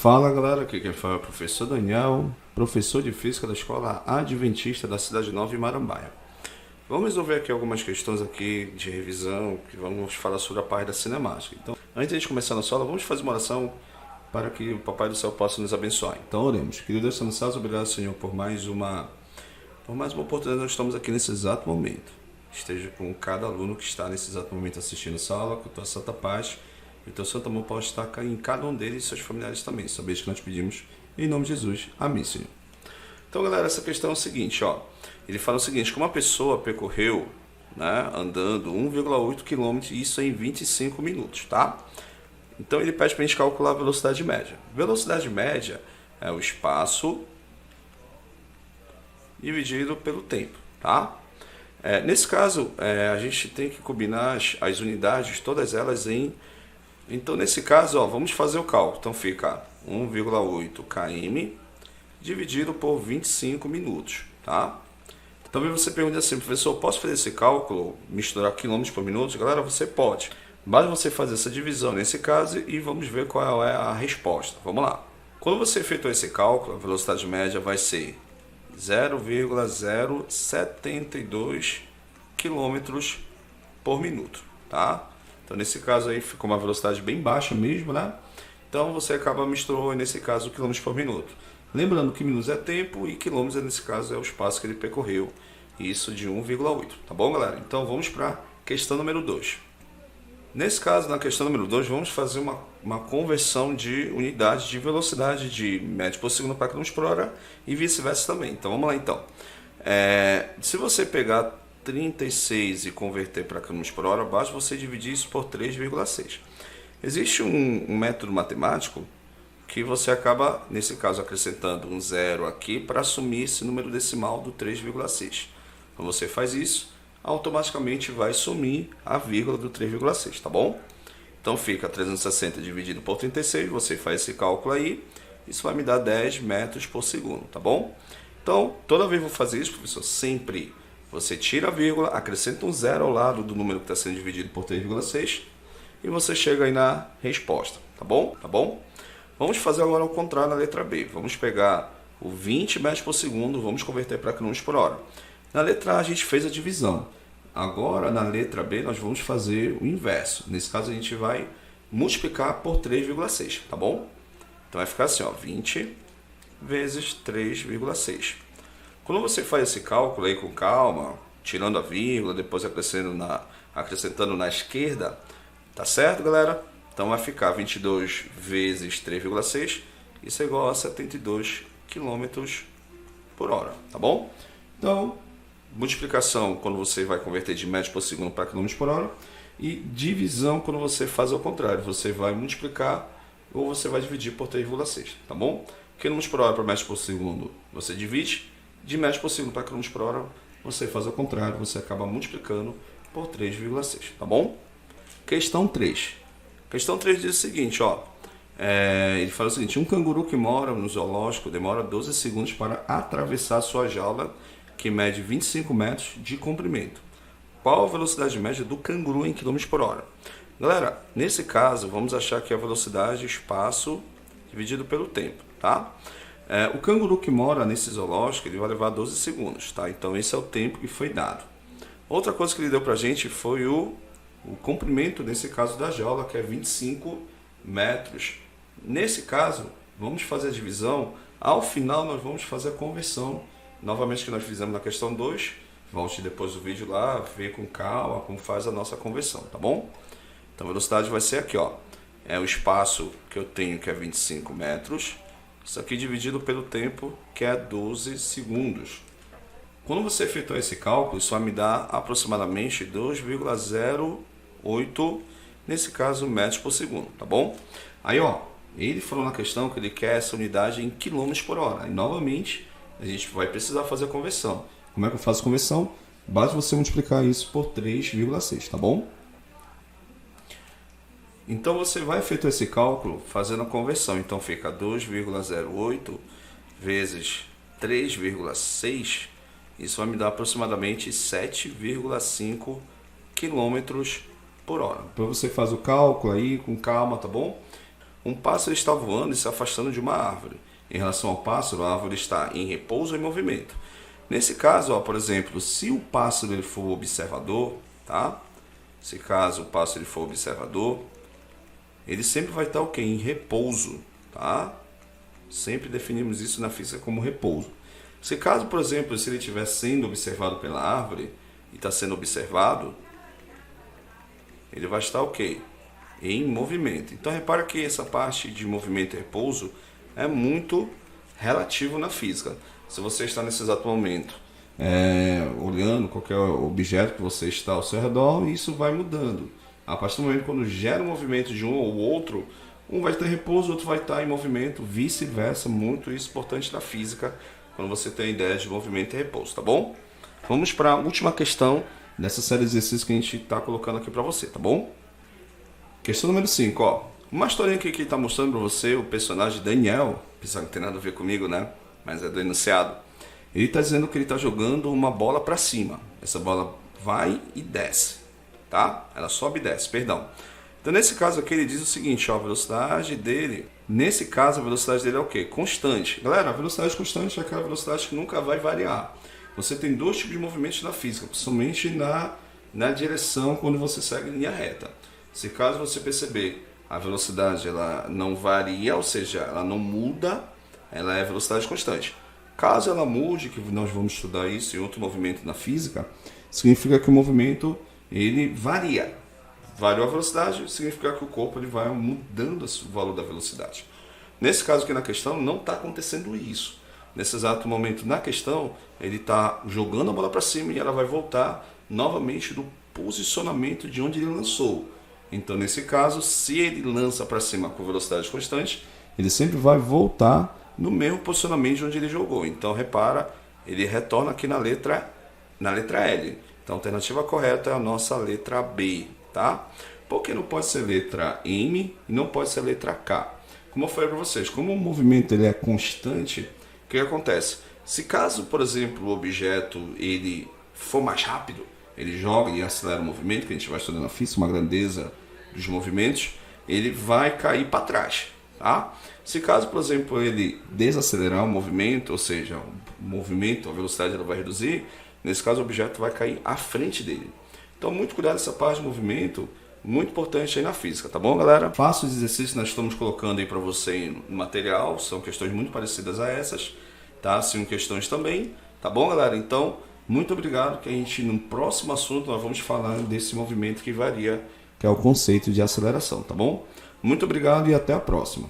Fala galera, aqui quem fala é o professor Daniel, professor de Física da Escola Adventista da Cidade Nova em Marambaia. Vamos resolver aqui algumas questões aqui de revisão, que vamos falar sobre a parte da cinemática. Então, antes de começar a nossa aula, vamos fazer uma oração para que o Papai do Céu possa nos abençoar. Então oremos. Querido Deus Santo Céus, obrigado Senhor por mais uma oportunidade. Nós estamos aqui nesse exato momento. Esteja com cada aluno que está nesse exato momento assistindo essa aula, com a tua santa paz. E teu santo amor pode estar em cada um deles e seus familiares também. Sabes que nós pedimos em nome de Jesus. Amém, Senhor. Então, galera, essa questão é o seguinte, ó. Ele fala o seguinte, que uma pessoa percorreu, né, andando 1,8 km, isso em 25 minutos, tá? Então, ele pede para a gente calcular a velocidade média. Velocidade média é o espaço dividido pelo tempo, tá? Nesse caso, a gente tem que combinar as unidades, todas elas em... Então, nesse caso, ó, vamos fazer o cálculo. Então, fica 1,8 km dividido por 25 minutos, tá? Talvez você pergunte assim, professor, posso fazer esse cálculo, misturar quilômetros por minuto? Galera, você pode. Basta você fazer essa divisão nesse caso e vamos ver qual é a resposta. Vamos lá. Quando você efetuar esse cálculo, a velocidade média vai ser 0,072 km por minuto, tá? Então, nesse caso aí, ficou uma velocidade bem baixa mesmo, né? Então, você acaba misturando, nesse caso, quilômetros por minuto. Lembrando que minutos é tempo e quilômetros, nesse caso, é o espaço que ele percorreu. Isso de 1,8, tá bom, galera? Então, vamos para a questão número 2. Nesse caso, na questão número 2, vamos fazer uma conversão de unidade de velocidade de metros por segundo para quilômetros por hora e vice-versa também. Então, vamos lá, então. Se você pegar 36 e converter para km por hora, basta você dividir isso por 3,6. Existe um método matemático que você acaba, nesse caso, acrescentando um zero aqui para assumir esse número decimal do 3,6. Quando você faz isso, automaticamente vai sumir a vírgula do 3,6, tá bom? Então fica 360 dividido por 36, você faz esse cálculo aí, isso vai me dar 10 metros por segundo, tá bom? Então, toda vez que eu vou fazer isso, professor, sempre você tira a vírgula, acrescenta um zero ao lado do número que está sendo dividido por 3,6 e você chega aí na resposta, tá bom? Tá bom? Vamos fazer agora o contrário na letra B. Vamos pegar o 20 metros por segundo, vamos converter para km por hora. Na letra A a gente fez a divisão. Agora na letra B nós vamos fazer o inverso. Nesse caso a gente vai multiplicar por 3,6, tá bom? Então vai ficar assim, ó, 20 vezes 3,6. Quando você faz esse cálculo aí com calma, tirando a vírgula, depois acrescentando na esquerda, tá certo, galera? Então vai ficar 22 vezes 3,6, isso é igual a 72 km por hora, tá bom? Então, multiplicação quando você vai converter de metros por segundo para km por hora, e divisão quando você faz ao contrário, você vai multiplicar ou você vai dividir por 3,6, tá bom? Km por hora para metros por segundo você divide, de metros por segundo para km por hora você faz ao contrário, você acaba multiplicando por 3,6, tá bom? Questão 3. Questão 3 diz o seguinte, ó. Ele fala o seguinte, um canguru que mora no zoológico demora 12 segundos para atravessar sua jaula, que mede 25 metros de comprimento. Qual a velocidade média do canguru em km por hora? Galera, nesse caso, vamos achar que a velocidade espaço dividido pelo tempo, tá? O canguru que mora nesse zoológico, ele vai levar 12 segundos, tá? Então, esse é o tempo que foi dado. Outra coisa que ele deu pra gente foi o comprimento, nesse caso, da jaula, que é 25 metros. Nesse caso, vamos fazer a divisão. Ao final, nós vamos fazer a conversão. Novamente, que nós fizemos na questão 2. Volte depois do vídeo lá, ver com calma como faz a nossa conversão, tá bom? Então, a velocidade vai ser aqui, ó. É o espaço que eu tenho, que é 25 metros. Isso aqui dividido pelo tempo, que é 12 segundos. Quando você efetuar esse cálculo, isso vai me dar aproximadamente 2,08, nesse caso, metros por segundo, tá bom? Aí, ó, ele falou na questão que ele quer essa unidade em quilômetros por hora. E, novamente, a gente vai precisar fazer a conversão. Como é que eu faço a conversão? Basta você multiplicar isso por 3,6, tá bom? Então, você vai efetuar esse cálculo fazendo a conversão. Então, fica 2,08 vezes 3,6. Isso vai me dar aproximadamente 7,5 km por hora. Então, você faz o cálculo aí com calma, tá bom? Um pássaro está voando e se afastando de uma árvore. Em relação ao pássaro, a árvore está em repouso ou em movimento. Nesse caso, ó, por exemplo, se o pássaro ele for observador, tá? Se caso o pássaro ele for observador, ele sempre vai estar o quê? Em repouso, tá? Sempre definimos isso na física como repouso. Se caso, por exemplo, se ele estiver sendo observado pela árvore e está sendo observado, ele vai estar o quê? Em movimento. Então repara que essa parte de movimento e repouso é muito relativo na física. Se você está nesse exato momento olhando qualquer objeto que você está ao seu redor, isso vai mudando. A partir do momento quando gera um movimento de um ou outro, um vai ter repouso, o outro vai estar em movimento, vice-versa. Muito isso importante na física, quando você tem a ideia de movimento e repouso, tá bom? Vamos para a última questão dessa série de exercícios que a gente está colocando aqui para você, tá bom? Questão número 5, ó. Uma historinha aqui que está mostrando para você o personagem Daniel, apesar que não tem nada a ver comigo, né? Mas é do enunciado. Ele está dizendo que ele está jogando uma bola para cima. Essa bola vai e desce, tá? Ela sobe e desce, perdão. Então nesse caso aqui ele diz o seguinte, ó, a velocidade dele, nesse caso a velocidade dele é o quê? Constante. Galera, a velocidade constante é aquela velocidade que nunca vai variar. Você tem dois tipos de movimentos na física, principalmente na direção quando você segue em linha reta. Se caso você perceber, a velocidade ela não varia, ou seja, ela não muda, ela é velocidade constante. Caso ela mude, que nós vamos estudar isso em outro movimento na física, significa que o movimento ele varia. Variou a velocidade, significa que o corpo ele vai mudando o valor da velocidade. Nesse caso aqui na questão, não está acontecendo isso. Nesse exato momento na questão, ele está jogando a bola para cima e ela vai voltar novamente do posicionamento de onde ele lançou. Então, nesse caso, se ele lança para cima com velocidade constante, ele sempre vai voltar no mesmo posicionamento de onde ele jogou. Então, repara, ele retorna aqui na letra L. Então, a alternativa correta é a nossa letra B, tá? Porque não pode ser letra M e não pode ser letra K. Como eu falei para vocês, como o movimento ele é constante, o que acontece? Se caso, por exemplo, o objeto ele for mais rápido, ele joga e acelera o movimento, que a gente vai estudando na física, uma grandeza dos movimentos, ele vai cair para trás, tá? Se caso, por exemplo, ele desacelerar o movimento, ou seja, o movimento, a velocidade ela vai reduzir, nesse caso o objeto vai cair à frente dele. Então, muito cuidado nessa parte de movimento, muito importante aí na física, tá bom, galera? Faça os exercícios que nós estamos colocando aí para você no material, são questões muito parecidas a essas, tá? São questões também, tá bom, galera? Então, muito obrigado, que a gente, no próximo assunto, nós vamos falar desse movimento que varia, que é o conceito de aceleração, tá bom? Muito obrigado e até a próxima.